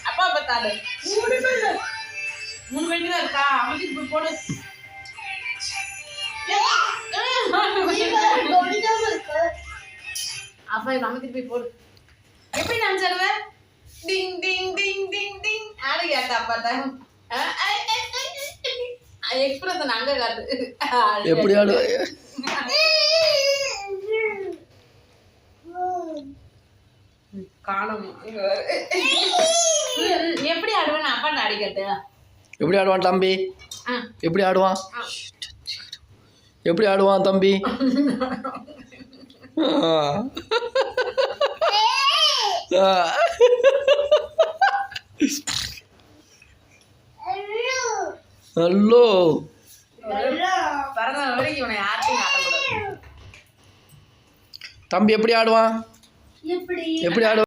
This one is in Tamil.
அப்பா பார்த்தாரு 3 பெட்டி தான் இருக்கா அமைச்சு போடு அப்பா இது அமைச்சு போய் போடு எப்படி நான் சொல்லுவேன் டிங் டிங் டிங் டிங் டிங் ஆடு கேட்டா அப்பாட்ட எக்ஸ்பிரஸ் அங்க காட்டு எப்படி ஆடு காணும் எப்படி ஆடுவேன் அப்பாட்ட ஆடி கேட்டு எப்படி ஆடுவான் தம்பி எப்படி ஆடுவான் எப்படி ஆடுவான் தம்பி ஹலோ பிறந்த வரைக்கும் இவனை யார்ட்டையும் ஆடக்கூடாது தம்பி எப்படி ஆடுவான் எப்படி ஆடுவான்